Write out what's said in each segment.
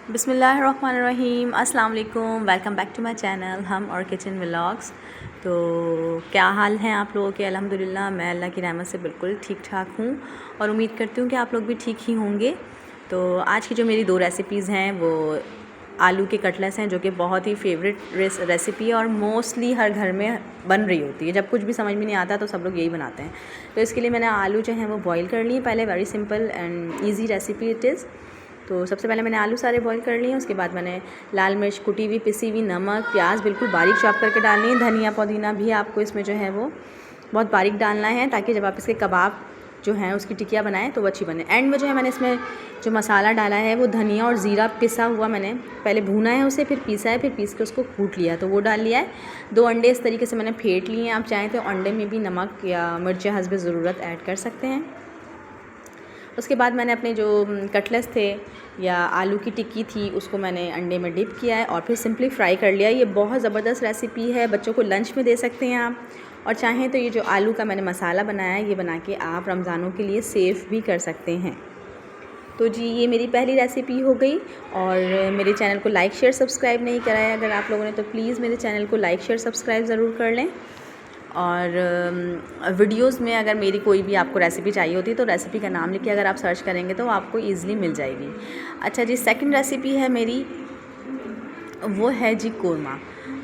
बिस्मिल्लाहिर्रहमानिर्रहीम, अस्सलाम वालेकुम। Welcome back to my channel हम और किचन व्लॉग्स। तो क्या हाल हैं आप लोगों के? अल्हम्दुलिल्लाह मैं अल्लाह की रहमत से बिल्कुल ठीक ठाक हूँ और उम्मीद करती हूँ कि आप लोग भी ठीक ही होंगे। तो आज की जो मेरी 2 रेसिपीज़ हैं वो आलू के कटलेट्स हैं, जो कि बहुत ही फेवरेट रेसिपी है और मोस्टली हर घर में बन रही होती है। जब कुछ भी समझ में नहीं आता तो सब लोग यही बनाते हैं। तो इसके लिए मैंने आलू जो हैं वो बॉईल कर लिए पहले। Very simple and easy recipe it is. तो सबसे पहले मैंने आलू सारे बॉईल कर लिए। उसके बाद मैंने लाल मिर्च कुटी हुई, पिसी हुई, नमक, प्याज बिल्कुल बारीक चॉप करके डालनी है। धनिया पुदीना भी आपको इसमें जो है वो बहुत बारीक डालना है, ताकि जब आप इसके कबाब जो हैं उसकी टिकिया बनाएं तो वो अच्छी बने। एंड में जो है मैंने इसमें जो मसाला डाला है वो धनिया और ज़ीरा पिसा हुआ मैंने पहले भूना है, उसे फिर पीसा है, फिर पीस के उसको कूट लिया, तो वो डाल लिया है। 2 अंडे इस तरीके से मैंने फेंट लिए हैं। आप चाहें तो अंडे में भी नमक या मिर्च हस्ब ज़रूरत ऐड कर सकते हैं। उसके बाद मैंने अपने जो कटलेट्स थे या आलू की टिक्की थी उसको मैंने अंडे में डिप किया है और फिर सिंपली फ्राई कर लिया। ये बहुत ज़बरदस्त रेसिपी है, बच्चों को लंच में दे सकते हैं आप। और चाहें तो ये जो आलू का मैंने मसाला बनाया है ये बना के आप रमज़ानों के लिए सेव भी कर सकते हैं। तो जी ये मेरी पहली रेसिपी हो गई। और मेरे चैनल को लाइक शेयर सब्सक्राइब नहीं करा है अगर आप लोगों ने, तो प्लीज़ मेरे चैनल को लाइक शेयर सब्सक्राइब ज़रूर कर लें। और वीडियोस में अगर मेरी कोई भी आपको रेसिपी चाहिए होती है तो रेसिपी का नाम लिख के अगर आप सर्च करेंगे तो आपको ईज़िली मिल जाएगी। अच्छा जी, सेकंड रेसिपी है मेरी, वो है जी कोरमा।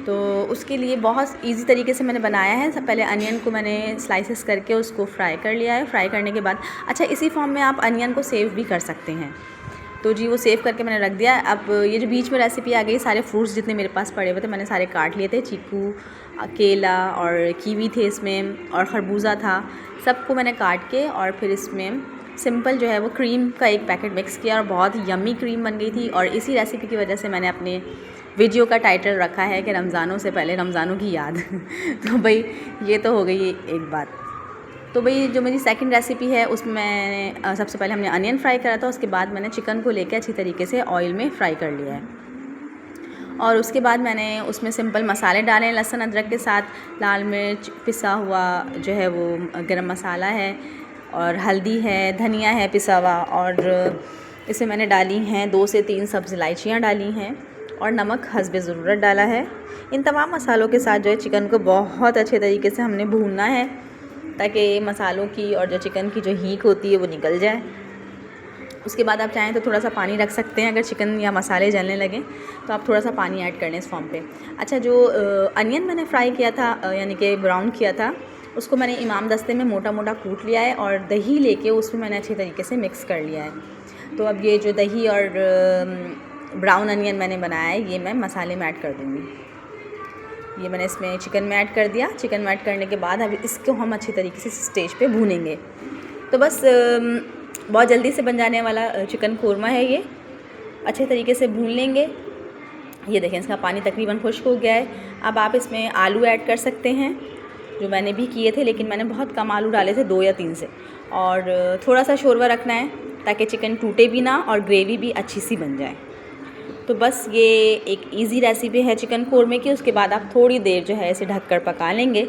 तो उसके लिए बहुत इजी तरीके से मैंने बनाया है। सब पहले अनियन को मैंने स्लाइसेस करके उसको फ्राई कर लिया है। फ्राई करने के बाद अच्छा इसी फॉर्म में आप अनियन को सेव भी कर सकते हैं। तो जी वो सेव करके मैंने रख दिया। अब ये जो बीच में रेसिपी आ गई, सारे फ्रूट्स जितने मेरे पास पड़े हुए थे मैंने सारे काट लिए थे। चीकू, केला और कीवी थे इसमें, और खरबूजा था। सबको मैंने काट के और फिर इसमें सिंपल जो है वो क्रीम का एक पैकेट मिक्स किया और बहुत यम्मी क्रीम बन गई थी। और इसी रेसिपी की वजह से मैंने अपने वीडियो का टाइटल रखा है कि रमज़ानों से पहले रमज़ानों की याद। तो भाई ये तो हो गई एक बात। तो भाई जो मेरी सेकंड रेसिपी है उसमें मैंने सबसे पहले हमने अनियन फ्राई करा था। उसके बाद मैंने चिकन को लेकर अच्छी तरीके से ऑयल में फ्राई कर लिया है। और उसके बाद मैंने उसमें सिंपल मसाले डाले, लहसुन अदरक के साथ, लाल मिर्च पिसा हुआ जो है वो गरम मसाला है, और हल्दी है, धनिया है पिसा हुआ, और इसमें मैंने डाली हैं 2 से 3 सब्ज़ इलायचियाँ डाली हैं, और नमक हस्बे ज़रूरत डाला है। इन तमाम मसालों के साथ जो है चिकन को बहुत अच्छे तरीके से हमने भूनना है, ताकि मसालों की और जो चिकन की जो हीक होती है वो निकल जाए। उसके बाद आप चाहें तो थोड़ा सा पानी रख सकते हैं। अगर चिकन या मसाले जलने लगें तो आप थोड़ा सा पानी ऐड कर लें इस फॉर्म पे। अच्छा जो अनियन मैंने फ्राई किया था यानी कि ब्राउन किया था, उसको मैंने इमाम दस्ते में मोटा मोटा कूट लिया है और दही लेके उसमें मैंने अच्छी तरीके से मिक्स कर लिया है। तो अब ये जो दही और ब्राउन अनियन मैंने बनाया है ये मैं मसाले में ऐड कर दूँगी। ये मैंने इसमें चिकन में ऐड कर दिया। चिकन में ऐड करने के बाद अब इसको हम अच्छी तरीके से स्टेज पे भूनेंगे। तो बस बहुत जल्दी से बन जाने वाला चिकन कोरमा है ये। अच्छे तरीके से भून लेंगे। ये देखें इसका पानी तकरीबन खुश्क हो गया है। अब आप इसमें आलू ऐड कर सकते हैं, जो मैंने भी किए थे, लेकिन मैंने बहुत कम आलू डाले थे, 2 या 3 से। और थोड़ा सा शोरबा रखना है ताकि चिकन टूटे भी ना और ग्रेवी भी अच्छी सी बन जाए। तो बस ये एक इजी रेसिपी है चिकन कोरमे की। उसके बाद आप थोड़ी देर जो है इसे ढककर पका लेंगे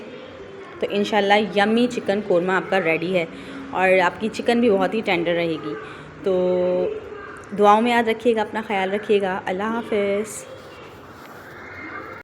तो इंशाल्लाह यम्मी चिकन कोरमा आपका रेडी है, और आपकी चिकन भी बहुत ही टेंडर रहेगी। तो दुआओं में याद रखिएगा, अपना ख्याल रखिएगा। अल्लाह हाफ़िज़।